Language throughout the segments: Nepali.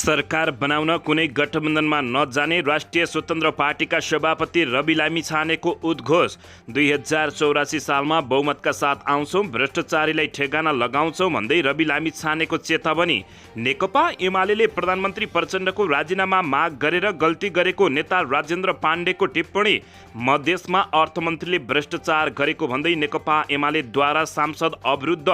सरकार बनाउन कुनै गठबन्धनमा नजाने राष्ट्रिय स्वतन्त्र पार्टीका सभापति रवि लामिछानेको उद्घोष। 2084 सालमा बहुमतका साथ आउँछौँ, भ्रष्टाचारीलाई ठेगाना लगाउँछौँ भन्दै रवि लामिछानेको चेतावनी। नेकपा एमालेले प्रधानमन्त्री प्रचण्डको राजीनामा माग गरेर गल्ती गरेको नेता राजेन्द्र पाण्डेको टिप्पणी। मधेसमा अर्थमन्त्रीले भ्रष्टाचार गरेको भन्दै नेकपा एमालेद्वारा सांसद अवरुद्ध।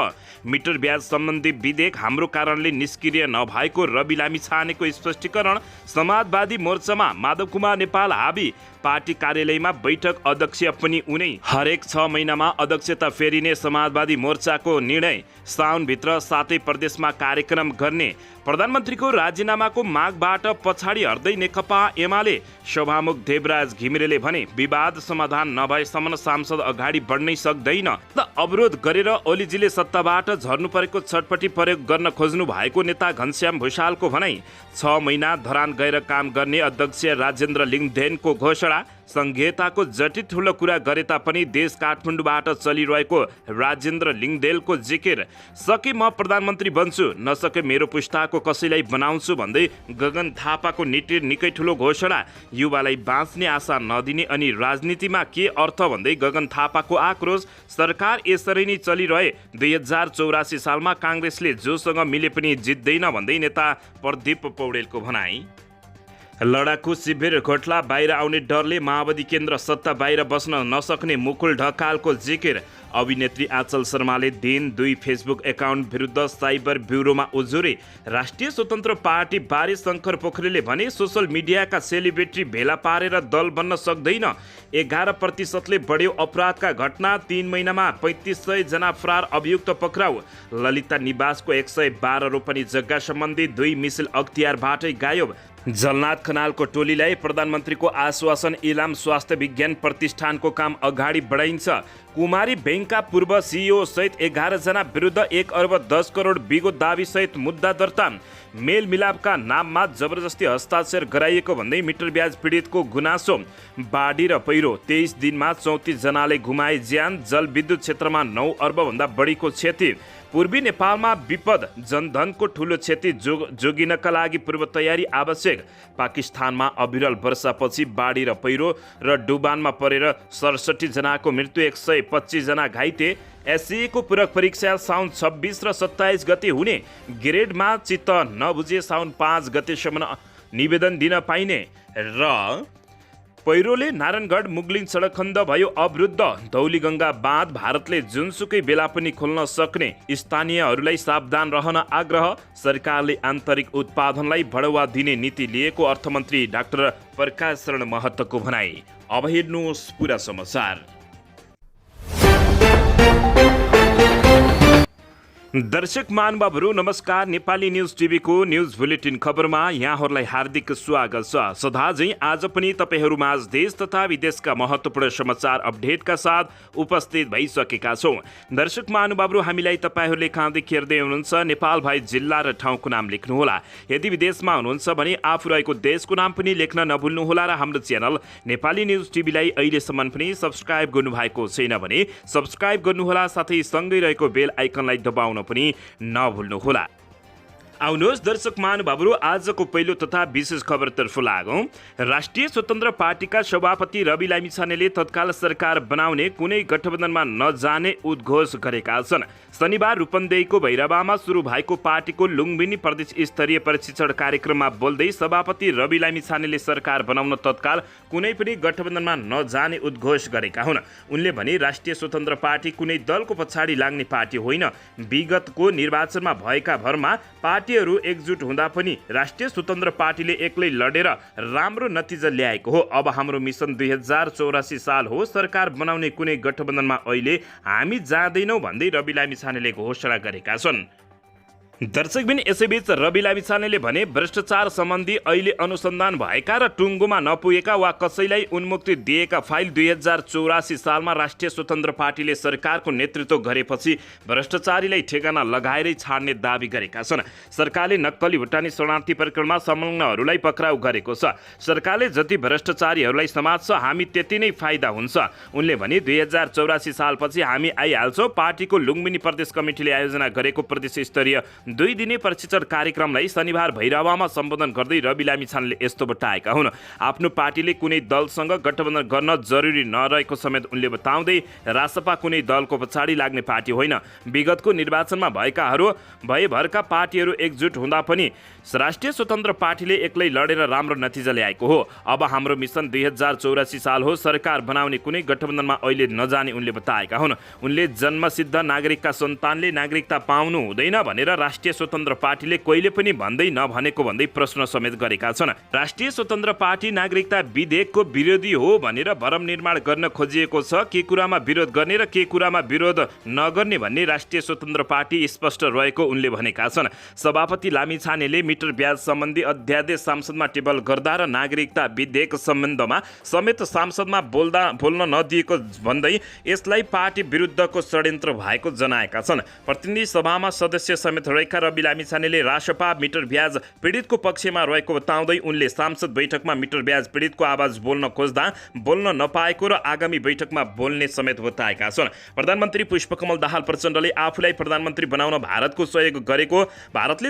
मिटर ब्याज सम्बन्धी विधेयक हाम्रो कारणले निष्क्रिय नभएको रवि लामिछानेको स्पष्टीकरण। समाजवादी मोर्चामा माधव कुमार नेपाल हाबी। पार्टी कार्यालयमा बैठक अध्यक्ष पनि उनै। हरेक 6 महिनामा अध्यक्षता फेरिने समाजवादी मोर्चाको निर्णय। साउनभित्र 7 प्रदेशमा कार्यक्रम गर्ने। प्रधानमन्त्रीको राजीनामाको मागबाट पछाडि हट्दै नेकपा एमाले। सभामुख देवराज घिमिरेले भने विवाद समाधान नभएसम्म सांसद अगाडि बढ्नै सक्दैन। अवरोध गरेर ओलीजीले सत्ताबाट झर्नु परेको छटपटी प्रयोग गर्न खोज्नु भएको नेता घनश्याम भुषालको भनाई। 6 महिना धरान गएर काम गर्ने अध्यक्ष राजेन्द्र लिङदेनको घोषणा। संघीयताको जति ठुलो कुरा गरे तापनि देश काठमाडौँबाट चलिरहेको राजेन्द्र लिङदेलको जिकिर। सके म प्रधानमन्त्री बन्छु, नसके मेरो पुस्ताको कसैलाई बनाउँछु भन्दै गगन थापाको निकै ठुलो घोषणा। युवालाई बाँच्ने आशा नदिने अनि राजनीतिमा के अर्थ भन्दै गगन थापाको आक्रोश। सरकार यसरी नै चलिरहे 2084 सालमा काङ्ग्रेसले जोसँग मिले पनि जित्दैन भन्दै नेता प्रदीप पौडेलको भनाई। लडाकु शिविर घोटला बाहिर आउने डरले माओवादी केन्द्र सत्ता बाहिर बस्न नसक्ने मुकुल ढकालको जिकिर। अभिनेत्री आँचल शर्माले दिन 2 फेसबुक एकाउन्ट विरुद्ध साइबर ब्युरोमा उजुरी। राष्ट्रिय स्वतन्त्र पार्टी बारे शङ्कर पोखरेलले भने सोसल मिडियाका सेलिब्रिटी भेला पारेर दल बन्न सक्दैन। 11% बढ्यो अपराधका घटना। 3 महिनामा 3500 जना फरार अभियुक्त पक्राउ। ललिता निवासको 112 रोपनी जग्गा सम्बन्धी 2 मिसिल अख्तियारबाटै गायब। जलनाथ खनालको टोलीलाई प्रधानमन्त्रीको आश्वासन। इलाम स्वास्थ्य विज्ञान प्रतिष्ठानको काम अगाडि बढाइन्छ। कुमारी बैंकका पूर्व सिइओ सहित 11 जना विरुद्ध 1 अर्ब 10 करोड बिगो दावी सहित मुद्दा दर्ता। मेलमिलापका नाममा जबरजस्ती हस्ताक्षर गराइएको भन्दै मिटर ब्याज पीडितको गुनासो। बाढी र पहिरो 23 दिनमा 34 जनाले गुमाए ज्यान। जलविद्युत क्षेत्रमा 9 अर्ब भन्दा बढीको क्षति। पूर्वी नेपालमा विपद, जनधनको ठूलो क्षति जोगिनका लागि पूर्व तयारी आवश्यक। पाकिस्तानमा अविरल वर्षापछि बाढी र पहिरो र डुबानमा परेर 67 जनाको मृत्यु, 125 जना घाइते। एससीको पूरक परीक्षा साउन 26 र 27 गते हुने। ग्रेडमा चित्त नबुझे साउन 5 गतेसम्म निवेदन दिन पाइने। र पहिरोले नारायणगढ मुगलिङ सडक खण्ड भयो अवरुद्ध। धौलीगङ्गा बाँध भारतले जुनसुकै बेला पनि खोल्न सक्ने। स्थानीयहरूलाई सावधान रहन आग्रह। सरकारले आन्तरिक उत्पादनलाई बढावा दिने नीति लिएको अर्थमन्त्री डाक्टर प्रकाश शरण महतोको भनाई। अब हेर्नुहोस् पुरा समाचार। दर्शक महानुभावहरू नमस्कार। नेपाली न्युज टिभीको न्युज बुलेटिन खबरमा यहाँहरूलाई हार्दिक स्वागत छ। सदाझै आज पनि तपाईँहरूमाझ देश तथा विदेशका महत्त्वपूर्ण समाचार अपडेटका साथ उपस्थित भइसकेका छौँ। दर्शक महानुभावहरू, हामीलाई तपाईँहरूले कहाँदेखि हेर्दै हुनुहुन्छ नेपाल भए जिल्ला र ठाउँको नाम लेख्नुहोला। यदि विदेशमा हुनुहुन्छ भने आफू रहेको देशको नाम पनि लेख्न नभुल्नुहोला। र हाम्रो च्यानल नेपाली न्युज टिभीलाई अहिलेसम्म पनि सब्सक्राइब गर्नुभएको छैन भने सब्सक्राइब गर्नुहोला, साथै सँगै रहेको बेल आइकनलाई दबाउन पनि नभुल्नुहोला। आउनुहोस् दर्शक महानुभावहरू, आजको पहिलो तथा विशेष खबरतर्फ लागौँ। राष्ट्रिय स्वतन्त्र पार्टीका सभापति रवि लामिछानेले तत्काल सरकार बनाउने कुनै गठबन्धनमा नजाने उद्घोष गरेका छन्। शनिबार रूपन्देहीको भैरवामा सुरु भएको पार्टीको लुम्बिनी प्रदेश स्तरीय प्रशिक्षण कार्यक्रममा बोल्दै सभापति रवि लामिछानेले सरकार बनाउन तत्काल कुनै पनि गठबन्धनमा नजाने उद्घोष गरेका हुन्। उनले भने राष्ट्रिय स्वतन्त्र पार्टी कुनै दलको पछाडि लाग्ने पार्टी होइन। विगतको निर्वाचनमा भएका भरमा पार्टीहरू एकजुट हुँदा पनि राष्ट्रिय स्वतन्त्र पार्टीले एक्लै लडेर राम्रो नतिजा ल्याएको हो। अब हाम्रो मिसन 2084 साल हो। सरकार बनाउने कुनै गठबन्धनमा अहिले हामी जाँदैनौँ भन्दै रवि लामिछानेले घोषणा गरेका छन्। दर्शकबिन, यसैबीच रवि लामिछानेले भने भ्रष्टाचार सम्बन्धी अहिले अनुसन्धान भएका र टुङ्गोमा नपुगेका वा कसैलाई उन्मुक्ति दिएका फाइल 2084 सालमा राष्ट्रिय स्वतन्त्र पार्टीले सरकारको नेतृत्व गरेपछि भ्रष्टाचारीलाई ठेगाना लगाएरै छाड्ने दावी गरेका छन्। सरकारले नक्कली भुटानी शरणार्थी प्रकरणमा संलग्नहरूलाई पक्राउ गरेको छ। सरकारले जति भ्रष्टाचारीहरूलाई समात्छ हामी त्यति नै फाइदा हुन्छ। उनले भने 2084 सालपछि हामी आइहाल्छौँ। पार्टीको लुम्बिनी प्रदेश कमिटीले आयोजना गरेको प्रदेश स्तरीय 2 दिने प्रशिक्षण कार्यक्रमलाई शनिबार भैरवामा सम्बोधन गर्दै रवि लामिछानेले यस्तो बताएका हुन्। आफ्नो पार्टीले कुनै दलसँग गठबन्धन गर्न जरुरी नरहेको समेत उनले बताउँदै रासपा कुनै दलको पछाडि लाग्ने पार्टी होइन। विगतको निर्वाचनमा भएभरका पार्टीहरू एकजुट हुँदा पनि राष्ट्रिय स्वतन्त्र पार्टीले एक्लै लडेर राम्रो नतिजा ल्याएको हो। अब हाम्रो मिसन 2084 साल हो। सरकार बनाउने कुनै गठबन्धनमा अहिले नजाने उनले बताएका हुन्। उनले जन्मसिद्ध नागरिकका सन्तानले नागरिकता पाउनु हुँदैन भनेर राष्ट्रिय स्वतन्त्र पार्टीले कहिले पनि भन्दै नभनेको भन्दै प्रश्न समेत गरेका छन्। राष्ट्रिय स्वतन्त्र पार्टी नागरिकता विधेयकको विरोधी हो भनेर भरम निर्माण गर्न खोजिएको छ। के कुरामा विरोध गर्ने र के कुरामा विरोध नगर्ने भन्ने राष्ट्रिय स्वतन्त्र पार्टी स्पष्ट रहेको उनले भनेका छन्। सभापति लामिछानेले मिटर ब्याज सम्बन्धी अध्यादेश सांसदमा टेबल गर्दा र नागरिकता विधेयक सम्बन्धमा समेत सांसदमा बोल्न नदिएको भन्दै यसलाई पार्टी विरुद्धको षड्यन्त्र भएको जनाएका छन्। प्रतिनिधि सभामा सदस्य समेत रहेका रवि लामिछानेले रासपा मिटर ब्याज पीडितको पक्षमा रहेको बताउँदै उनले सांसद बैठकमा मिटर ब्याज पीडितको आवाज बोल्न खोज्दा बोल्न नपाएको र आगामी बैठकमा बोल्ने समेत बताएका छन्। प्रधानमन्त्री पुष्पकमल दाहाल प्रचण्डले आफूलाई प्रधानमन्त्री बनाउन भारतले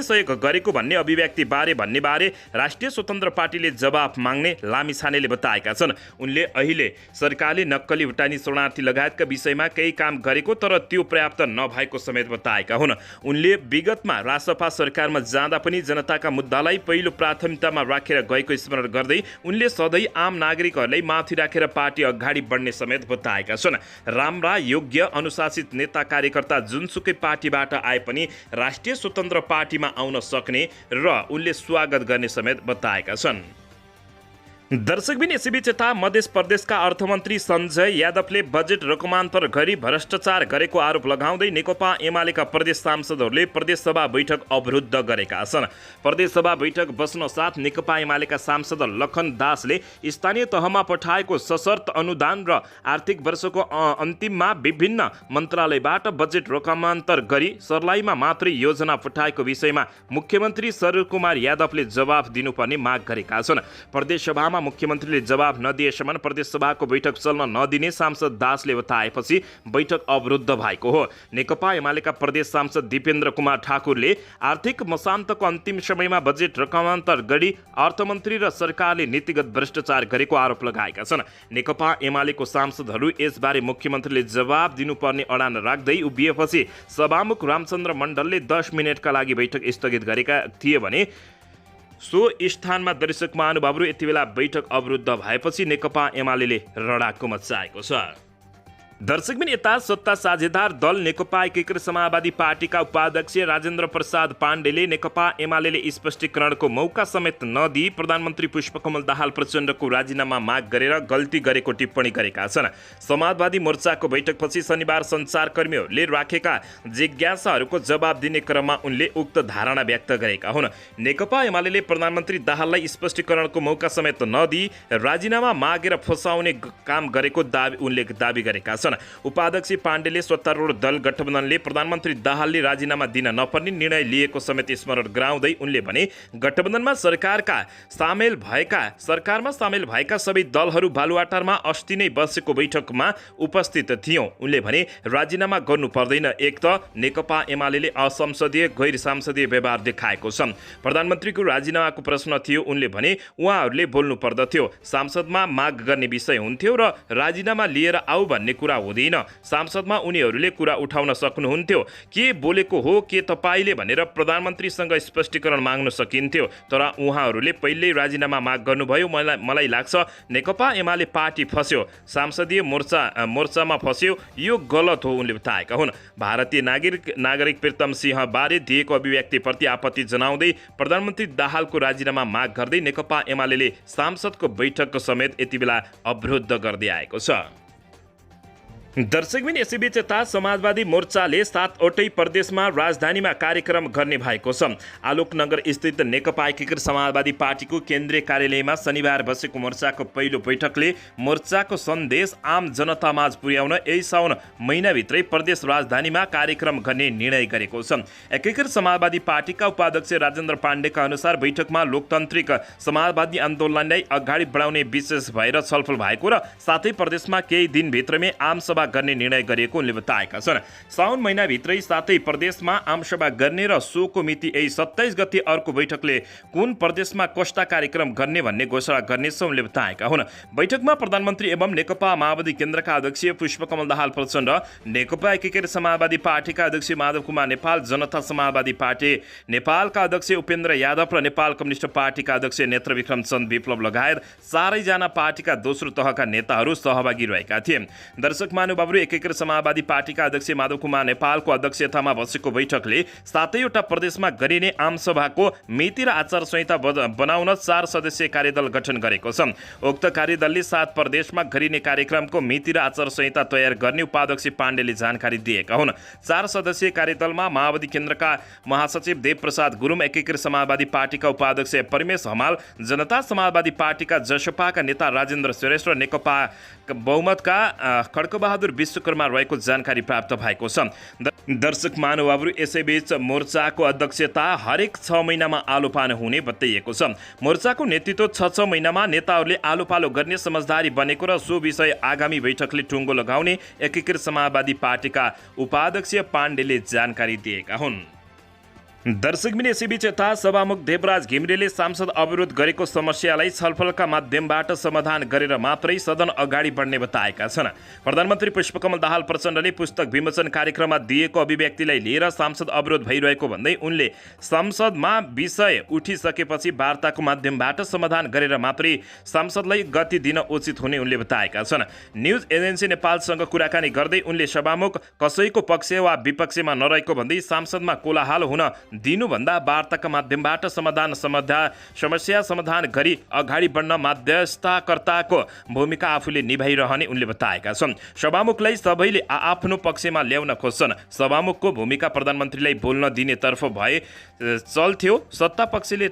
सहयोग गरेको भन्ने अभिव्यक्ति बारे राष्ट्रिय स्वतन्त्र पार्टीले जवाफ माग्ने लामिछानेले बताएका छन्। उनले अहिले सरकारले नक्कली भुटानी शरणार्थी लगायतका विषयमा केही काम गरेको तर त्यो पर्याप्त नभएको समेत बताएका हुन्। उनले विगतमा रासपा सरकारमा जाँदा पनि जनताका मुद्दालाई पहिलो प्राथमिकतामा राखेर गएको स्मरण गर्दै उनले सधैँ आम नागरिकहरूलाई माथि राखेर पार्टी अगाडि बढ्ने समेत बताएका छन्। राम्रा योग्य अनुशासित नेता कार्यकर्ता जुनसुकै पार्टीबाट आए पनि राष्ट्रिय स्वतन्त्र पार्टीमा आउन सक्ने र उनले स्वागत गर्ने समेत बताएका छन्। दर्शकबिन यसैबीच यता मध्य प्रदेशका अर्थमन्त्री सञ्जय यादवले बजेट रकमान्तर गरी भ्रष्टाचार गरेको आरोप लगाउँदै नेकपा एमालेका प्रदेश सांसदहरूले प्रदेशसभा बैठक अवरुद्ध गरेका छन्। प्रदेशसभा बैठक बस्न साथ नेकपा एमालेका सांसद लखन दासले स्थानीय तहमा पठाएको सशर्त अनुदान र आर्थिक वर्षको अन्तिममा विभिन्न मन्त्रालयबाट बजेट रकमान्तर गरी सर्लाहीमा मात्रै योजना पठाएको विषयमा मुख्यमन्त्री शरदकुमार यादवले जवाफ दिनुपर्ने माग गरेका छन्। प्रदेशसभामा मुख्यमन्त्रीले जवाब नदिएसम्म प्रदेशसभाको बैठक चल्न नदिने सांसद दासले बताएपछि बैठक अवरुद्ध भएको हो। नेकपा एमालेका प्रदेश सांसद दिपेन्द्र कुमार ठाकुरले आर्थिक मसान्तको अन्तिम समयमा बजेट रकमान्तर गरी अर्थमन्त्री र सरकारले नीतिगत भ्रष्टाचार गरेको आरोप लगाएका छन्। नेकपा एमालेको सांसदहरू यसबारे मुख्यमन्त्रीले जवाब दिनुपर्ने अडान राख्दै उभिएपछि सभामुख रामचन्द्र मण्डलले 10 मिनेटका लागि बैठक स्थगित गरेका थिए भने सो स्थानमा दर्शक महानुभावहरू यति बेला बैठक अवरुद्ध भएपछि नेकपा एमालेले रडाको मचाएको छ। दर्शकबिन यता सत्ता साझेदार दल नेकपा एकीकृत समाजवादी पार्टीका उपाध्यक्ष राजेन्द्र प्रसाद पाण्डेले नेकपा एमालेले स्पष्टीकरणको मौका समेत नदिई प्रधानमन्त्री पुष्पकमल दाहाल प्रचण्डको राजीनामा माग गरेर गल्ती गरेको टिप्पणी गरेका छन्। समाजवादी मोर्चाको बैठकपछि शनिबार सञ्चारकर्मीहरूले राखेका जिज्ञासाहरूको जवाब दिने क्रममा उनले उक्त धारणा व्यक्त गरेका हुन्। नेकपा एमालेले प्रधानमन्त्री दाहाललाई स्पष्टीकरणको मौका समेत नदिई राजीनामा मागेर फसाउने काम गरेको उनले दावी गरेका छन्। उपाध्यक्ष पाण्डेले सत्तारूढ दल गठबन्धनले प्रधानमन्त्री दाहालले राजीनामा दिन नपर्ने निर्णय लिएको समेत स्मरण गराउँदै उनले भने गठबन्धनमा सरकारमा सामेल भएका सबै दलहरू बालुवाटारमा अस्ति नै बसेको बैठकमा उपस्थित थियौं। उनले भने राजीनामा गर्नु पर्दैन। एक त नेकपा एमालेले असंसदीय गैर सांसदीय व्यवहार देखाएको छ। प्रधानमन्त्रीको राजीनामाको प्रश्न थियो। उनले भने उहाँहरूले बोल्नु पर्दथ्यो। सांसदमा माग गर्ने विषय हुन्थ्यो र राजीनामा लिएर आऊ भन्ने कुरा हुँदैन। सांसदमा उनीहरूले कुरा उठाउन सक्नुहुन्थ्यो। के बोलेको हो के तपाईले भनेर प्रधानमन्त्रीसँग स्पष्टीकरण माग्न सकिन्थ्यो। तर उहाँहरूले पहिल्यै राजीनामा माग गर्नुभयो। मलाई लाग्छ नेकपा एमाले पार्टी फस्यो, संसदीय मोर्चामा फस्यो। यो गलत हो उनले बताएका हुन्। भारतीय नागरिक प्रीतम सिंह बारे दिएको अभिव्यक्तिप्रति आपत्ति जनाउँदै प्रधानमन्त्री दाहालको राजीनामा माग गर्दै नेकपा एमालेले सांसदको बैठकको समेत यति बेला अवरुद्ध गर्दै आएको छ। दर्शकबिन यसैबीच यता समाजवादी मोर्चाले 7वटै प्रदेशमा राजधानीमा कार्यक्रम गर्ने भएको छ। आलोकनगर स्थित नेकपा एकीकृत समाजवादी पार्टीको केन्द्रीय कार्यालयमा शनिबार बसेको मोर्चाको पहिलो बैठकले मोर्चाको सन्देश आम जनतामाझ पुर्याउन यही साउन महिनाभित्रै प्रदेश राजधानीमा कार्यक्रम गर्ने निर्णय गरेको छ। एकीकृत समाजवादी पार्टीका उपाध्यक्ष राजेन्द्र पाण्डेका अनुसार बैठकमा लोकतान्त्रिक समाजवादी आन्दोलनलाई अगाडि बढाउने विशेष भएर छलफल भएको र साथै प्रदेशमा केही दिनभित्रमै आम सभा गर्ने निर्णय गरिएको उनले बताएका छन्। साउन महिनाभित्रै 7 प्रदेशमा आमसभा गर्ने र सोको मिति यही 27 गते अर्को बैठकले कुन प्रदेशमा कस्ता कार्यक्रम गर्ने भन्ने घोषणा गर्नेछ उनले बताएका हुन्। बैठकमा प्रधानमन्त्री एवं नेकपा माओवादी केन्द्रका अध्यक्ष पुष्पकमल दाहाल प्रचण्ड, नेकपा एकीकृत समाजवादी पार्टीका अध्यक्ष माधव कुमार नेपाल, जनता समाजवादी पार्टी नेपालका अध्यक्ष उपेन्द्र यादव र नेपाल कम्युनिस्ट पार्टीका अध्यक्ष नेत्रविक्रम चन्द विप्लव लगायत 4 जना पार्टीका दोस्रो तहका नेताहरू सहभागी रहेका थिए। दर्शक महानुभावहरू, एकीकृत समाजवादी पार्टीका अध्यक्ष माधव कुमार नेपालको अध्यक्षतामा बसेको बैठकले 7वटा प्रदेशमा गरिने आमसभाको मिति र आचार संहिता बनाउन 4 सदस्यीय कार्यदल गठन गरेको छ। उक्त कार्यदलले 7 प्रदेशमा गरिने कार्यक्रमको मिति र आचार संहिता तयार गर्ने उपाध्यक्ष पाण्डेले जानकारी दिएका हुन्। 4 सदस्यीय कार्यदलमा माओवादी केन्द्रका महासचिव देवप्रसाद गुरुङ, एकीकृत समाजवादी पार्टीका उपाध्यक्ष परमेश हमाल, जनता समाजवादी पार्टीका जसपाका नेता राजेन्द्र श्रेष्ठ र नेकपा बहुमतका खड्कबहादुर विश्वकर्मा रहेको जानकारी प्राप्त भएको छ। दर्शक महानुभावहरू, यसैबीच मोर्चाको अध्यक्षता हरेक 6 महिनामा आलो पालो हुने बताइएको छ। मोर्चाको नेतृत्व 6 महिनामा नेताहरूले आलो पालो गर्ने समझदारी बनेको र सो विषय आगामी बैठकले टुङ्गो लगाउने एकीकृत समाजवादी पार्टीका उपाध्यक्ष पाण्डेले जानकारी दिएका हुन्। दर्शकबिन, यसैबीच यता सभामुख देवराज घिमिरेले सांसद अवरोध गरेको समस्यालाई छलफलका माध्यमबाट समाधान गरेर मात्रै सदन अगाडि बढ्ने बताएका छन्। प्रधानमन्त्री पुष्पकमल दाहाल प्रचण्डले पुस्तक विमोचन कार्यक्रममा दिएको अभिव्यक्तिलाई लिएर सांसद अवरोध भइरहेको भन्दै उनले संसदमा विषय उठिसकेपछि वार्ताको माध्यमबाट समाधान गरेर मात्रै सांसदलाई गति दिन उचित हुने उनले बताएका छन्। न्युज एजेन्सी नेपालसँग कुराकानी गर्दै उनले सभामुख कसैको पक्ष वा विपक्षमा नरहेको भन्दै सांसदमा कोलाहल हुन दिनुभन्दा वार्ताका माध्यमबाट समस्या समाधान गरी अगाडि बढ्न मध्यस्थकर्ताको भूमिका आफूले निभाइरहने उनले बताएका छन्। सभामुखलाई सबैले आफ्नो पक्षमा ल्याउन खोज्छन्। सभामुखको भूमिका प्रधानमन्त्रीलाई बोल्न दिनेतर्फ भए चल्थ्यो। सत्ता पक्षले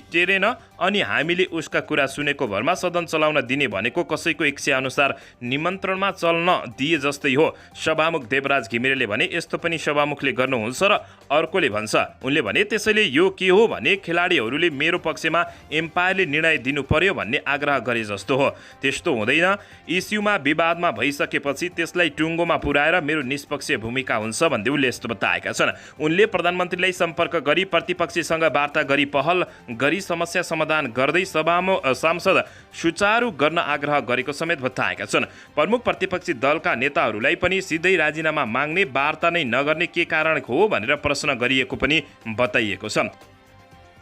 टेरेन अनि हामीले उसका कुरा सुनेको भरमा सदन चलाउन दिने भनेको कसैको इच्छा अनुसार निमन्त्रणमा चल्न दिए जस्तै हो। सभामुख देवराज घिमिरेले भने यस्तो पनि सभामुखले गर्नुहुन्छ र अर्कोले भन्छ। उनले भने त्यसैले यो के हो भने खेलाडीहरूले मेरो पक्षमा एम्पायरले निर्णय दिनु पर्यो भन्ने आग्रह गरे जस्तो हो। त्यस्तो हुँदैन। इस्युमा विवादमा भइसकेपछि त्यसलाई टुङ्गोमा पुर्याएर मेरो निष्पक्ष भूमिका हुन्छ भन्दै उनले यस्तो बताएका छन्। उनले प्रधानमन्त्रीलाई सम्पर्क गरी प्रतिपक्षीसँग वार्ता गरी पहल गरी समस्या समाधान गर्दै सांसद सुचारू गर्न आग्रह गरेको समेत बताएका छन्। प्रमुख प्रतिपक्षी दलका नेताहरूलाई पनि सिधै राजीनामा माग्ने, वार्ता नै नगर्ने के कारण हो भनेर प्रश्न गरिएको पनि बताइएको छ।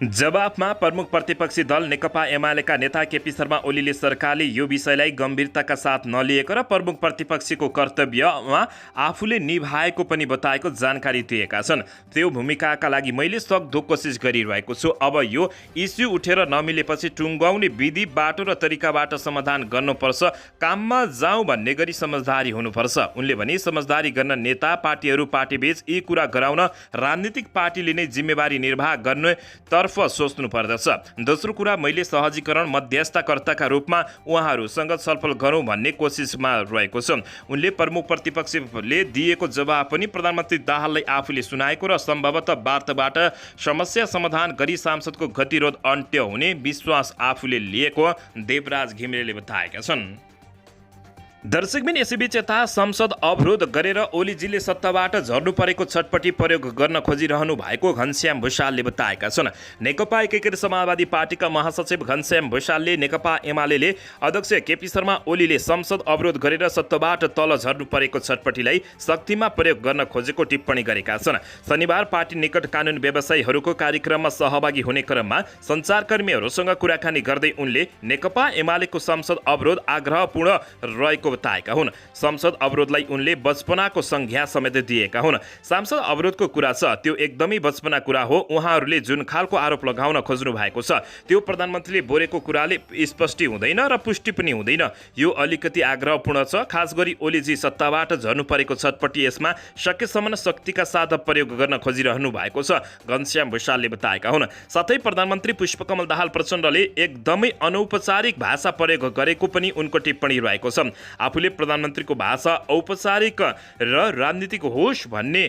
जवाफमा प्रमुख प्रतिपक्षी दल नेकपा एमालेका नेता केपी शर्मा ओलीले सरकारले यो विषयलाई गम्भीरताका साथ नलिएको र प्रमुख प्रतिपक्षीको कर्तव्यमा आफूले निभाएको पनि बताएको जानकारी दिएका छन्। त्यो भूमिकाका लागि मैले सक्दो कोसिस गरिरहेको छु। अब यो इस्यु उठेर नमिलेपछि टुङ्गाउने विधि, बाटो र तरिकाबाट समाधान गर्नुपर्छ। काममा जाउँ भन्ने गरी समझदारी हुनुपर्छ। उनले भने समझदारी गर्न नेता पार्टीहरू पार्टीबीच यी कुरा गराउन राजनीतिक पार्टीले नै जिम्मेवारी निर्वाह गर्ने तर्फ सोच्नु पर्दछ। दोस्रो कुरा, मैले सहजीकरण मध्यस्थकर्ताका रूपमा उहाँहरूसँग छलफल गरौँ भन्ने कोसिसमा रहेको छ। उनले प्रमुख प्रतिपक्षले दिएको जवाब पनि प्रधानमन्त्री दाहाललाई आफूले सुनाएको र सम्भवतः वार्ताबाट समस्या समाधान गरी सांसदको गतिरोध अन्त्य हुने विश्वास आफूले लिएको देवराज घिमिरेले बताएका छन्। दर्शकबिन, यसैबीच यता संसद अवरोध गरेर ओलीजीले सत्ताबाट झर्नु परेको छटपटी प्रयोग गर्न खोजिरहनु भएको घनश्याम भुषालले बताएका छन्। नेकपा एकीकृत समाजवादी पार्टीका महासचिव घनश्याम भुषालले नेकपा एमाले अध्यक्ष केपी शर्मा ओलीले संसद अवरोध गरेर सत्ताबाट तल झर्नु परेको छटपटीलाई शक्तिमा प्रयोग गर्न खोजेको टिप्पणी गरेका छन्। शनिबार पार्टी निकट कानुन व्यवसायीहरूको कार्यक्रममा सहभागी हुने क्रममा सञ्चारकर्मीहरूसँग कुराकानी गर्दै उनले नेकपा एमालेको संसद अवरोध आग्रहपूर्ण रहेको बताएका हुन्। संसद अवरोधलाई उनले बचपनाको संज्ञा समेत दिएका हुन्। सांसद अवरोधको कुरा छ, त्यो एकदमै बचपना कुरा हो। उहाँहरूले जुन खालको आरोप लगाउन खोज्नु भएको छ त्यो प्रधानमन्त्रीले बोलेको कुराले स्पष्टि हुँदैन र पुष्टि पनि हुँदैन। यो अलिकति आग्रहपूर्ण छ। खास गरी ओलीजी सत्ताबाट झर्नु परेको छटपटी यसमा सकेसम्म शक्तिका साथ प्रयोग गर्न खोजिरहनु भएको छ, घनश्याम भुषालले बताएका हुन्। साथै प्रधानमन्त्री पुष्पकमल दाहाल प्रचण्डले एकदमै अनौपचारिक भाषा प्रयोग गरेको पनि उनको टिप्पणी रहेको छ। आफूले प्रधानमन्त्रीको भाषा औपचारिक र राजनीतिक होस् भन्ने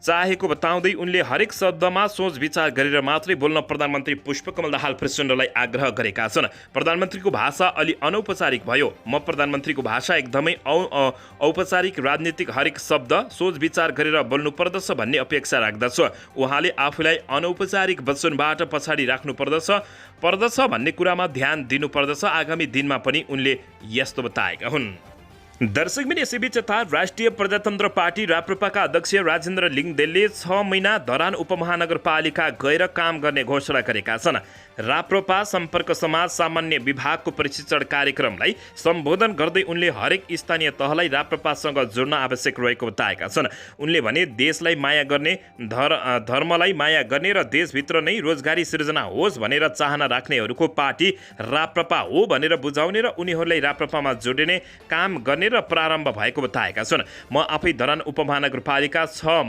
चाहेको बताउँदै उनले हरेक शब्दमा सोच विचार गरेर मात्रै बोल्न प्रधानमन्त्री पुष्पकमल दाहाल प्रचण्डलाई आग्रह गरेका छन्। प्रधानमन्त्रीको भाषा अलि अनौपचारिक भयो। म प्रधानमन्त्रीको भाषा एकदमै औपचारिक, राजनीतिक हरेक शब्द सोच विचार गरेर बोल्नुपर्दछ भन्ने अपेक्षा राख्दछु। उहाँले आफूलाई अनौपचारिक वचनबाट पछाडि पर्दछ भन्ने कुरामा ध्यान दिनुपर्दछ। आगामी दिनमा पनि उनले यस्तो बताएका हुन्। दर्शकबिन यसैबीच यता राष्ट्रिय प्रजातन्त्र पार्टी राप्रपाका अध्यक्ष राजेन्द्र लिङदेलले 6 महिना धरान उपमहानगरपालिका गएर काम गर्ने घोषणा गरेका छन्। राप्रपा सम्पर्क समाज सामान्य विभागको प्रशिक्षण कार्यक्रमलाई सम्बोधन गर्दै उनले हरेक स्थानीय तहलाई राप्रपासँग जोड्न आवश्यक रहेको बताएका छन्। उनले भने देशलाई माया गर्ने, धर्मलाई माया गर्ने र देशभित्र नै रोजगारी सिर्जना होस् भनेर चाहना राख्नेहरूको पार्टी राप्रपा हो भनेर बुझाउने र उनीहरूलाई राप्रपामा जोडिने काम गर्ने र प्रारम्भ भएको बताएका छन्। म आफै धरान उपमहानगरपालिका 6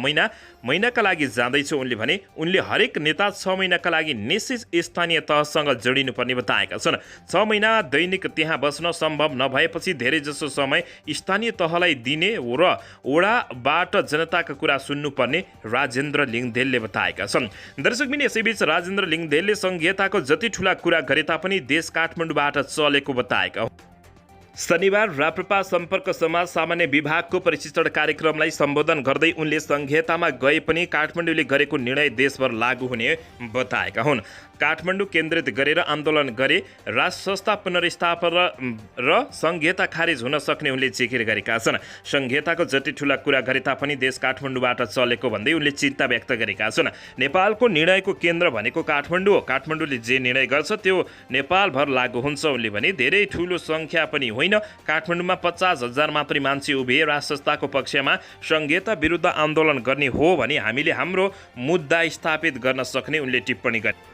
महिनाका लागि जाँदैछु उनले भने। उनले हरेक नेता 6 महिनाका लागि निश्चित स्थानीय तहसँग जोडिनुपर्ने बताएका छन्। 6 महिना दैनिक त्यहाँ बस्न सम्भव नभएपछि धेरैजसो समय स्थानीय तहलाई दिने र ओडाबाट जनताका कुरा सुन्नुपर्ने राजेन्द्र लिङदेलले बताएका छन्। दर्शकबिन यसैबीच राजेन्द्र लिङदेलले संघीयताको जति ठूला कुरा गरे तापनि देश काठमाडौँबाट चलेको बताएका हुन्। शनिबार राप्रपा सम्पर्क समाज सामान्य विभागको प्रशिक्षण कार्यक्रमलाई सम्बोधन गर्दै उनले संघीयतामा गए पनि काठमाडौँले गरेको निर्णय देशभर लागू हुने बताएका हुन्। काठमाडौँ केन्द्रित गरेर आन्दोलन गरे राष्ट्र संस्था पुनर्स्थापना र संघीयता खारेज हुन सक्ने उनले जिकिर गरेका छन्। संघीयताको जति ठूला कुरा गरे तापनि देश काठमाडौँबाट चलेको भन्दै उनले चिन्ता व्यक्त गरेका छन्। नेपालको निर्णयको केन्द्र भनेको काठमाडौँ हो। काठमाडौँले जे निर्णय गर्छ त्यो नेपालभर लागू हुन्छ उनले भने। धेरै ठूलो संख्या पनि होइन, काठमाडौँमा 50,000 मात्रै मान्छे उभिए राष्ट्र संस्थाको पक्षमा संघीयता विरुद्ध आन्दोलन गर्ने हो भने हामीले हाम्रो मुद्दा स्थापित गर्न सक्ने उनले टिप्पणी गरे।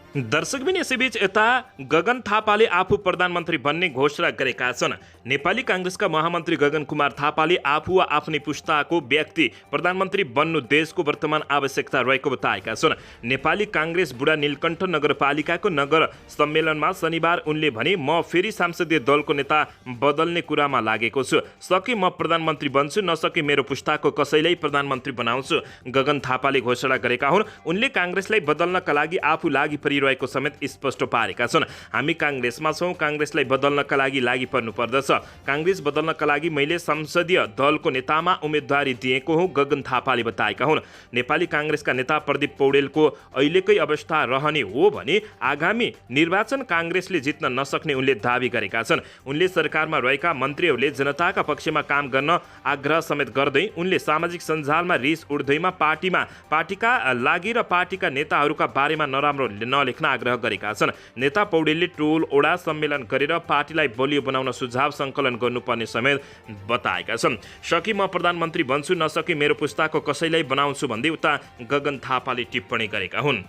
दर्शकबिन यसैबीच यता गगन थापाले आफू प्रधानमन्त्री बन्ने घोषणा गरेका छन्। नेपाली काङ्ग्रेसका महामन्त्री गगन कुमार थापाले आफू वा आफ्नै पुस्ताको व्यक्ति प्रधानमन्त्री बन्नु देशको वर्तमान आवश्यकता रहेको बताएका छन्। नेपाली काङ्ग्रेस बुढा नीलकण्ठ नगरपालिकाको नगर सम्मेलनमा शनिबार उनले भने, म फेरि संसदीय दलको नेता बदल्ने कुरामा लागेको छु। सके म प्रधानमन्त्री बन्छु, नसके मेरो पुस्ताको कसैलाई प्रधानमन्त्री बनाउँछु, गगन थापाले घोषणा गरेका हुन्। उनले काङ्ग्रेसलाई बदल्नका लागि आफू लागि रहेको समेत स्पष्ट पारेका छन्। हामी काङ्ग्रेसमा छौँ, काङ्ग्रेसलाई बदल्नका लागि लागि पर्नु पर्दछ। काङ्ग्रेस बदल्नका लागि मैले संसदीय दलको नेतामा उम्मेदवारी दिएको हुँ, गगन थापाले बताएका हुन्। नेपाली काङ्ग्रेसका नेता प्रदीप पौडेलको अहिलेकै अवस्था रहने हो भने आगामी निर्वाचन काङ्ग्रेसले जित्न नसक्ने उनले दावी गरेका छन्। उनले सरकारमा रहेका मन्त्रीहरूले जनताका पक्षमा काम गर्न आग्रह समेत गर्दै उनले सामाजिक सञ्जालमा रिस उठ्दैमा पार्टीका लागि र पार्टीका नेताहरूका बारेमा नराम्रो लेख्न आग्रह गरेका छन्। नेता पौडेलले टोल ओडा सम्मेलन गरेर पार्टीलाई बलियो बनाउन सुझाव सङ्कलन गर्नुपर्ने समेत बताएका छन्। सके म प्रधानमन्त्री बन्छु, नसके मेरो पुस्ताको कसैलाई बनाउँछु भन्दै उता गगन थापाले टिप्पणी गरेका हुन्।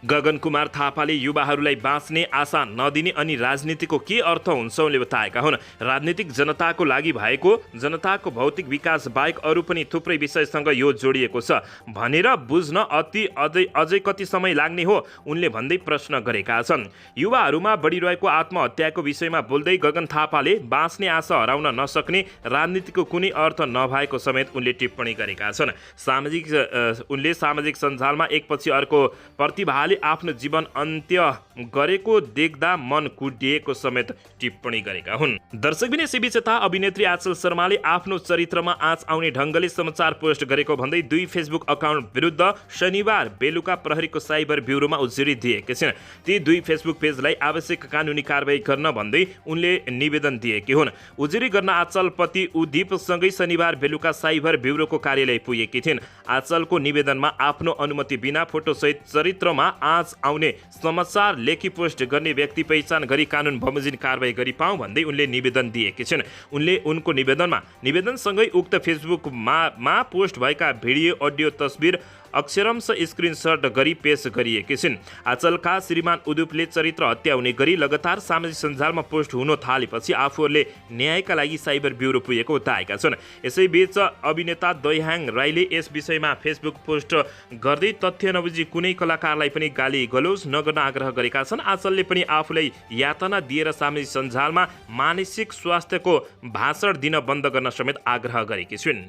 गगन कुमार थापाले युवाहरूलाई बाँच्ने आशा नदिने अनि राजनीतिको के अर्थ हुन्छ उनले बताएका हुन्। राजनीतिक जनताको लागि भएको, जनताको भौतिक विकास बाहेक अरू पनि थुप्रै विषयसँग यो जोडिएको छ भनेर बुझ्न अझै कति समय लाग्ने हो उनले भन्दै प्रश्न गरेका छन्। युवाहरूमा बढिरहेको आत्महत्याको विषयमा बोल्दै गगन थापाले बाँच्ने आशा हराउन नसक्ने, राजनीतिको कुनै अर्थ नभएको समेत उनले टिप्पणी गरेका छन्। उनले सामाजिक सञ्जालमा एकपछि अर्को प्रतिभाले आफ्नो जीवन अन्त्य गरेको देख्दा मन कुटिएको समेत टिप्पणी गरेका हुन्। दर्शकबिन यसैबीच यता अभिनेत्री आँचल शर्माले आफ्नो चरित्रमा आँच आउने ढङ्गले समाचार पोस्ट गरेको भन्दै 2 फेसबुक अकाउन्ट विरुद्ध शनिबार बेलुका प्रहरीको साइबर ब्युरोमा उजुरी दिएकी छिन्। ती 2 फेसबुक पेजलाई आवश्यक कानुनी कारबाही गर्न भन्दै उनले निवेदन दिएकी हुन्। उजुरी गर्न आँचल पति उदीपसँगै शनिबार बेलुका साइबर ब्युरोको कार्यालय पुगेकी थिइन्। आँचलको निवेदनमा आफ्नो अनुमति बिना फोटोसहित चरित्रमा आँच आउने समाचार लेखी पोस्ट गर्ने व्यक्ति पहिचान गरी कानुन बमोजिम कारबाही गरी पाऊँ भन्दै उनले निवेदन दिएकी छिन्। उनले उनको निवेदनसँगै उक्त फेसबुकमा पोस्ट भएका भिडियो, अडियो, तस्बिर अक्षरंश स्क्रिनशट गरी पेश गरिएकी छिन्। आँचलका श्रीमान उदुपले चरित्र हत्या हुने गरी लगातार सामाजिक सञ्जालमा पोस्ट हुन थालेपछि आफूहरूले न्यायका लागि साइबर ब्युरो पुगेको बताएका छन्। यसैबीच अभिनेता दयाहाङ राईले यस विषयमा फेसबुक पोस्ट गर्दै तथ्य नबुझी कुनै कलाकारलाई पनि गाली गलौज नगर्न आग्रह गरेका छन्। आँचलले पनि आफूलाई यातना दिएर सामाजिक सञ्जालमा मानसिक स्वास्थ्यको भाषण दिन बन्द गर्न समेत आग्रह गरेकी छिन्।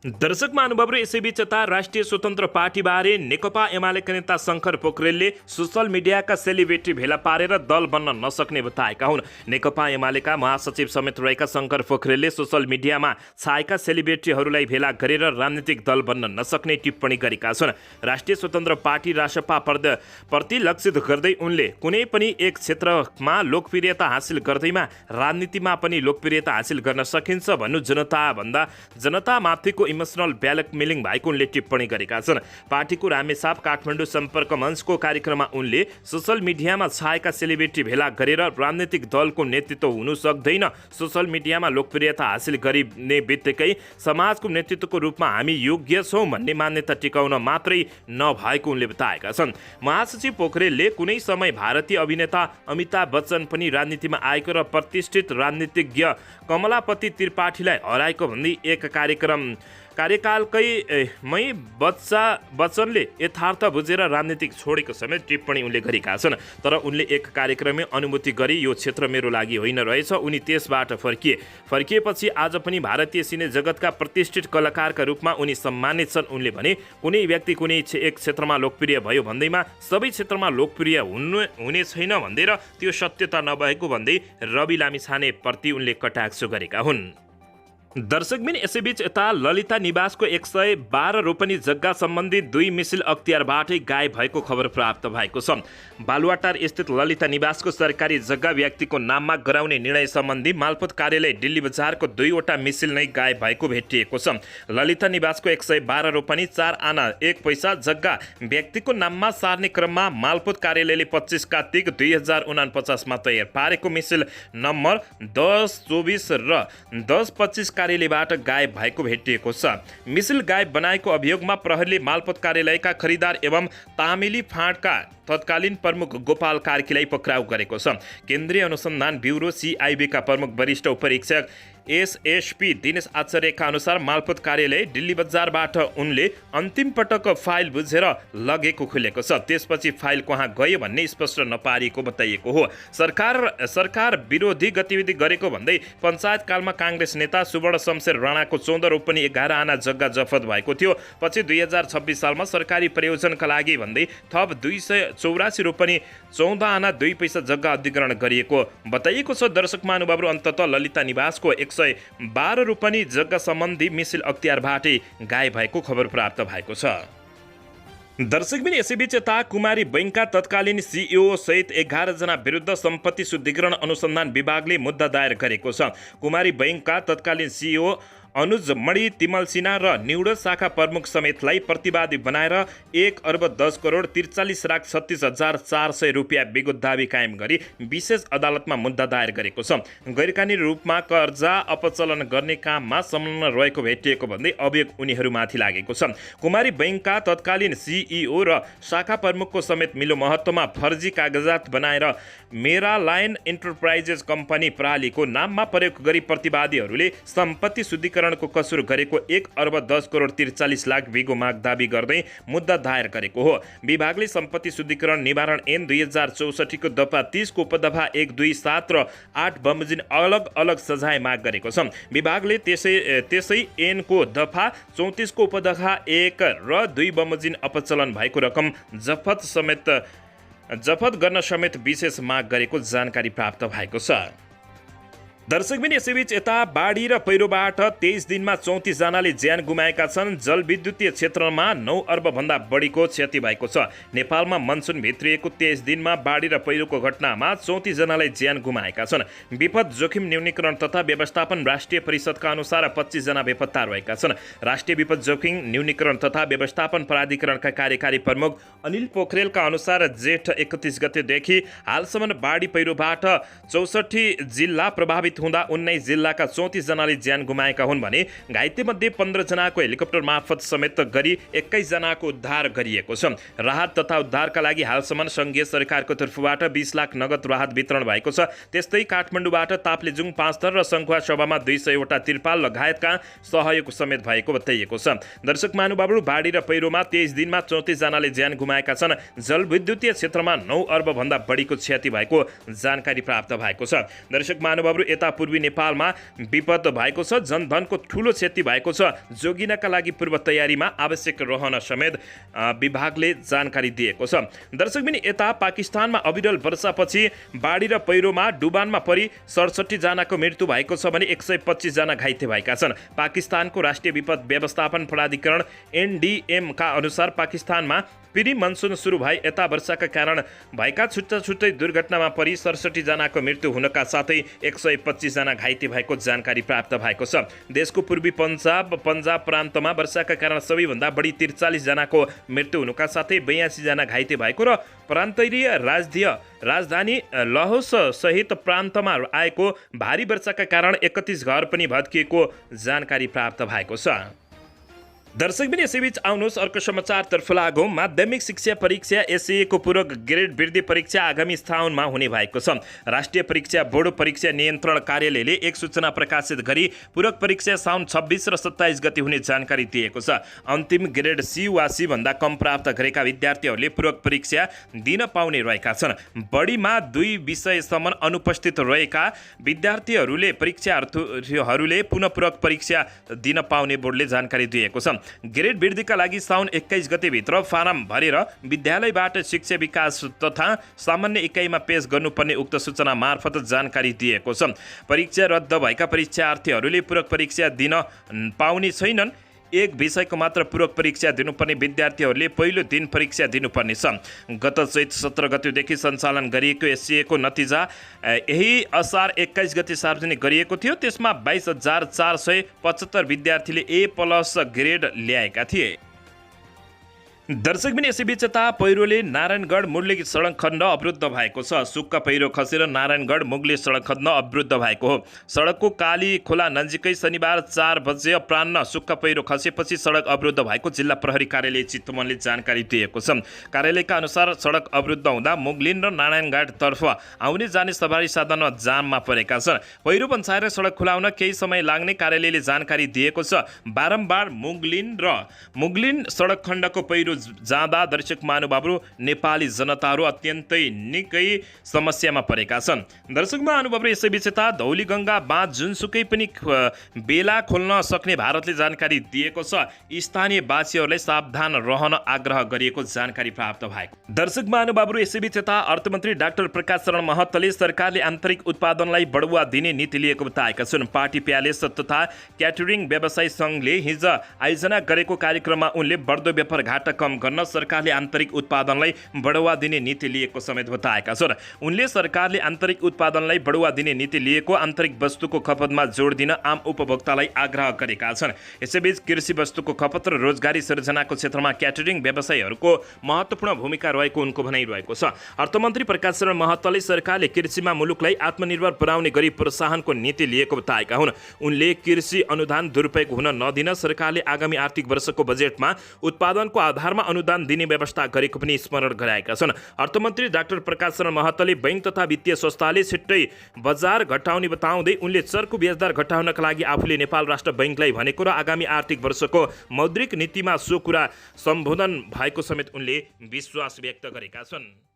दर्शक महानुभावहरू, यसैबीच यता राष्ट्रिय स्वतन्त्र पार्टीबारे नेकपा एमालेका नेता शङ्कर पोखरेलले सोसल मिडियाका सेलिब्रिटी भेला पारेर दल बन्न नसक्ने बताएका हुन्। नेकपा एमालेका महासचिव समेत रहेका शङ्कर पोखरेलले सोसल मिडियामा छाएका सेलिब्रिटीहरूलाई भेला गरेर राजनीतिक दल बन्न नसक्ने टिप्पणी गरेका छन्। राष्ट्रिय स्वतन्त्र पार्टी रासपा प्रति लक्षित गर्दै उनले कुनै पनि एक क्षेत्रमा लोकप्रियता हासिल गर्दैमा राजनीतिमा पनि लोकप्रियता हासिल गर्न सकिन्छ भन्नु जनतामाथिको इमोसनल ब्ल्याकमेलिङ भएको उनले टिप्पणी गरेका छन्। पार्टीको रामेछाप काठमाडौँ सम्पर्क मञ्चको कार्यक्रममा उनले सोसल मिडियामा छाएका सेलिब्रिटी भेला गरेर राजनीतिक दलको नेतृत्व हुनु सक्दैन, सोसल मिडियामा लोकप्रियता हासिल गर्ने बित्तिकै समाजको नेतृत्वको रूपमा हामी योग्य छौँ भन्ने मान्यता टिकाउन मात्रै नभएको उनले बताएका छन्। महासचिव पोखरेलले कुनै समय भारतीय अभिनेता अमिताभ बच्चन पनि राजनीतिमा आएको र प्रतिष्ठित राजनीतिज्ञ कमलापति त्रिपाठीलाई हराएको भन्दै एक कार्यकालकैमै बच्चनले यथार्थ बुझेर राजनीतिक छोडेको समेत टिप्पणी उनले गरेका छन्। तर उनले एक कार्यक्रममै अनुभूति गरी यो क्षेत्र मेरो लागि होइन रहेछ। उनी त्यसबाट फर्किएपछि आज पनि भारतीय सिने जगतका प्रतिष्ठित कलाकारका रूपमा उनी सम्मानित छन्। उनले भने कुनै व्यक्ति कुनै एक क्षेत्रमा लोकप्रिय भयो भन्दैमा सबै क्षेत्रमा लोकप्रिय हुने छैन भन्दै त्यो सत्यता नभएको भन्दै रवि लामिछाने प्रति उनले कटाक्ष गरेका हुन्। दर्शकबिन, यसैबीच यता ललिता निवासको 112 रोपनी जग्गा सम्बन्धी 2 मिसिल अख्तियारबाटै गायब भएको खबर प्राप्त भएको छ। बालुवाटार स्थित ललिता निवासको सरकारी जग्गा व्यक्तिको नाममा गराउने निर्णय सम्बन्धी मालपोत कार्यालय दिल्ली बजारको 2वटा मिसिल नै गायब भएको भेटिएको छ। ललिता निवासको 112 रोपनी 4 आना 1 पैसा जग्गा व्यक्तिको नाममा सार्ने क्रममा मालपोत कार्यालयले 25 कार्तिक 2049मा तयार पारेको मिसिल नम्बर 1024 र 1025 कार्यालयबाट गायब भएको भेटिएको छ। मिसिल गायब बनाएको अभियोगमा प्रहरीले मालपोत कार्यालयका खरिदार एवं तामेली फाँटका तत्कालीन प्रमुख गोपाल कार्कीलाई पक्राउ गरेको छ। केन्द्रीय अनुसन्धान ब्युरो CIB का प्रमुख वरिष्ठ उपरीक्षक SSP दिनेश आचार्यका अनुसार मालपोत कार्यालय दिल्ली बजारबाट उनले अन्तिम पटक फाइल बुझेर लगेको खुलेको छ। त्यसपछि फाइल कहाँ गयो भन्ने स्पष्ट नपारिएको बताइएको हो। सरकार विरोधी गतिविधि गरेको भन्दै पञ्चायतकालमा काङ्ग्रेस नेता सुवर्ण शमशेर राणाको 14 रोपनी 11 आना जग्गा जफत भएको थियो। पछि 2026 सालमा सरकारी प्रयोजनका लागि भन्दै थप 284 रोपनी 14 आना 2 पैसा जग्गा अधिग्रहण गरिएको बताइएको छ। दर्शक महानुभावहरू, अन्ततः ललिता निवासको 112 रोपनी जग्गा सम्बन्धी मिसिल अख्तियारबाटै गायब भएको खबर प्राप्त भएको छ। दर्शकबिन, यसैबीच यता कुमारी बैंकका तत्कालीन CEO सहित 11 जना विरुद्ध सम्पत्ति शुद्धिकरण अनुसन्धान विभागले मुद्दा दायर गरेको छ। कुमारी बैंकका तत्कालीन CEO अनुज मणि तिमल सिन्हा र निउड शाखा प्रमुख समेतलाई प्रतिवादी बनाएर 1 अर्ब 10 करोड 43,36,400 रुपियाँ विगत दाबी कायम गरी विशेष अदालतमा मुद्दा दायर गरेको छ। गैरकानुनी रूपमा कर्जा अपचलन गर्ने काममा संलग्न रहेको भेटिएको भन्दै अभियोग उनीहरूमाथि लागेको छ। कुमारी बैंकका तत्कालीन CEO र शाखा प्रमुखको समेत मिलो महत्त्वमा फर्जी कागजात बनाएर मेरा लाइन इन्टरप्राइजेस कम्पनी प्रणालीको नाममा प्रयोग गरी प्रतिवादीहरूले सम्पत्ति शुद्धिकरणको कसुर गरेको 1 अर्ब 10 करोड 43 लाख बिगो माग दाबी गर्दै मुद्दा दायर गरेको हो। विभागले सम्पत्ति शुद्धिकरण निवारण ऐन 2064 को दफा 30 को उपदफा 1, 2, 7 र 8 बमोजिम अलग अलग सजाय माग गरेको छ। विभागले त्यसै ऐनको दफा 34 को उपदफा 1 र 2 बमोजिम अपचलन भएको रकम जफत गर्न समेत विशेष माग गरेको जानकारी प्राप्त भएको छ। दर्शकबिन, यसैबीच यता बाढी र पहिरोबाट 23 दिनमा 34 जनाले ज्यान गुमाएका छन्। जलविद्युतीय क्षेत्रमा 9 अर्ब भन्दा बढीको क्षति भएको छ। नेपालमा मनसुन भित्रिएको 23 दिनमा बाढी र पहिरोको घटनामा 34 जनाले ज्यान गुमाएका छन्। विपद जोखिम न्यूनीकरण तथा व्यवस्थापन राष्ट्रिय परिषदका अनुसार 25 जना बेपत्ता रहेका छन्। राष्ट्रिय विपद जोखिम न्यूनीकरण तथा व्यवस्थापन प्राधिकरणका कार्यकारी प्रमुख अनिल पोखरेलका अनुसार जेठ 31 गतेदेखि हालसम्म बाढी पहिरोबाट 64 जिल्ला प्रभावित हुँदा 19 जिल्लाका 34 जनाले ज्यान गुमाएका हुन् भने घाइतेमध्ये 15 जनाको हेलिकप्टर मार्फत समेत गरी 21 जनाको उद्धार गरिएको छ। राहत तथा उद्धारका लागि हालसम्म संघीय सरकारको तर्फबाट 20 लाख नगद राहत वितरण भएको छ। त्यस्तै काठमाडौँबाट ताप्लेजुङ, पाँचथर र सङ्खुवा सभामा 200 वटा तिरपाल लगायतका सहयोग समेत भएको बताइएको छ। दर्शक महानुभावहरू, बाढी र पहिरोमा 23 दिनमा 34 जनाले ज्यान गुमाएका छन्। जलविद्युतीय क्षेत्रमा 9 अर्ब भन्दा बढीको क्षति भएको जानकारी प्राप्त भएको छ। दर्शक महानुभावहरू, यता पूर्वी नेपालमा विपद भएको छ, जनधनको ठूलो क्षति भएको छ, जोगिनका लागि पूर्व तयारीमा आवश्यक रहन समेत विभागले जानकारी दिएको छ। दर्शकबिन यता पाकिस्तानमा अविरल वर्षापछि बाढी र पहिरोमा डुबानमा परि 67 जनाको मृत्यु भएको छ भने 125 जना घाइते भएका छन्। पाकिस्तानको राष्ट्रिय विपद व्यवस्थापन प्राधिकरण NDM का अनुसार पाकिस्तानमा प्री मनसुन सुरु भए यता वर्षाका कारण भएका छुट्टै दुर्घटनामा परि 67 जनाको मृत्यु हुनका साथै 125 जना घाइते भएको जानकारी प्राप्त भएको छ। देशको पूर्वी पन्जाब प्रान्तमा वर्षाका कारण सबैभन्दा बढी 43 जनाको मृत्यु हुनुका साथै 82 जना घाइते भएको र प्रान्तरीय राजधानी लाहोस सहित प्रान्तमा आएको भारी वर्षाका कारण 31 घर पनि भत्किएको जानकारी प्राप्त भएको छ। दर्शकबिन यसैबीच आउनुहोस् अर्को समाचारतर्फ लागौँ। माध्यमिक शिक्षा परीक्षा SAA को पूरक ग्रेड वृद्धि परीक्षा आगामी साउनमा हुने भएको छ। राष्ट्रिय परीक्षा बोर्ड परीक्षा नियन्त्रण कार्यालयले एक सूचना प्रकाशित गरी पूरक परीक्षा साउन 26 र 27 गते हुने जानकारी दिएको छ। अन्तिम ग्रेड C वा C भन्दा कम प्राप्त गरेका विद्यार्थीहरूले पूरक परीक्षा दिन पाउने रहेका छन्। बढीमा 2 विषयसम्म अनुपस्थित रहेका विद्यार्थीहरूले परीक्षार्थीहरूले पुनः पूरक परीक्षा दिन पाउने बोर्डले जानकारी दिएको छ। ग्रेड वृद्धिका लागि साउन 21 गतेभित्र फारम भरेर विद्यालयबाट शिक्षा विकास तथा सामान्य इकाइमा पेश गर्नुपर्ने उक्त सूचना मार्फत जानकारी दिएको छ। परीक्षा रद्द भएका परीक्षार्थीहरूले पूरक परीक्षा दिन पाउने छैनन्। एक विषयको मात्र पूरक परीक्षा दिनुपर्ने विद्यार्थीहरूले पहिलो दिन परीक्षा दिनुपर्ने छ। गत चैत 17 गतेदेखि सञ्चालन गरिएको SAA को नतिजा यही असार 21 गते सार्वजनिक गरिएको थियो। त्यसमा 22,475 विद्यार्थीले A+ ग्रेड ल्याएका थिए। दर्शकबिन यसैबीच यता पहिरोले नारायणगढ मुगली सडक खण्ड अवरुद्ध भएको छ। सुक्खा पहिरो खसेर नारायणगढ मुगली सडक खण्ड अवरुद्ध भएको हो। सडकको काली खोला नजिकै शनिबार 4 बजे अपराह्न सुक्खा पहिरो खसेपछि सडक अवरुद्ध भएको जिल्ला प्रहरी कार्यालय चितवनले जानकारी दिएको छ। कार्यालयका अनुसार सडक अवरुद्ध हुँदा मुगलिन र नारायणगढतर्फ आउने जाने सवारी साधन जाममा परेका छन्। पहिरो बन्चाएर सडक खुलाउन केही समय लाग्ने कार्यालयले जानकारी दिएको छ। बारम्बार मुगलिन सडक खण्डको पहिरो जाँदा दर्शक महानुभावहरू नेपाली जनताहरू अत्यन्तै निकै समस्यामा परेका छन्। दर्शक महानुभावहरू यसैबीच यता धौलीगङ्गा बाँध जुनसुकै पनि बेला खोल्न सक्ने भारतले जानकारी दिएको छ। स्थानीयवासीहरूलाई सावधान रहन आग्रह गरिएको जानकारी प्राप्त भएको। दर्शक महानुभावहरू यसैबीच यता अर्थमन्त्री डाक्टर प्रकाश शरण महतले सरकारले आन्तरिक उत्पादनलाई बढुवा दिने नीति लिएको बताएका छन्। पार्टी प्यालेस तथा क्याटरिङ व्यवसायी सङ्घले हिजो आयोजना गरेको कार्यक्रममा उनले बढ्दो व्यापार घाटा कम गर्न सरकारले आन्तरिक उत्पादनलाई बढुवा दिने नीति लिएको समेत बताएका छन्। उनले सरकारले आन्तरिक उत्पादनलाई बढुवा दिने नीति लिएको आन्तरिक वस्तुको खपतमा जोड दिन आम उपभोक्तालाई आग्रह गरेका छन्। यसैबीच कृषि वस्तुको खपत र रोजगारी सृजनाको क्षेत्रमा क्याटरिङ व्यवसायीहरूको महत्त्वपूर्ण भूमिका रहेको उनको भनाइरहेको छ। अर्थमन्त्री प्रकाश शरण महतले सरकारले कृषिमा मुलुकलाई आत्मनिर्भर बनाउने गरी प्रोत्साहनको नीति लिएको बताएका हुन्। उनले कृषि अनुदान दुरुपयोग हुन नदिन सरकारले आगामी आर्थिक वर्षको बजेटमा उत्पादनको आधारमा अनुदान दिने व्यवस्था गरेको पनि स्मरण गराएका छन्। अर्थमन्त्री डाक्टर प्रकाश शरण महतले बैंक तथा वित्तीय संस्थाले छिट्टै बजार घटाउने बताउँदै उनले चर्को ब्याजदर घटाउनका लागि आफूले नेपाल राष्ट्र बैंकलाई भनेको र आगामी आर्थिक वर्षको मौद्रिक नीतिमा सो कुरा सम्बोधन भएको समेत उनले विश्वास व्यक्त गरेका छन्।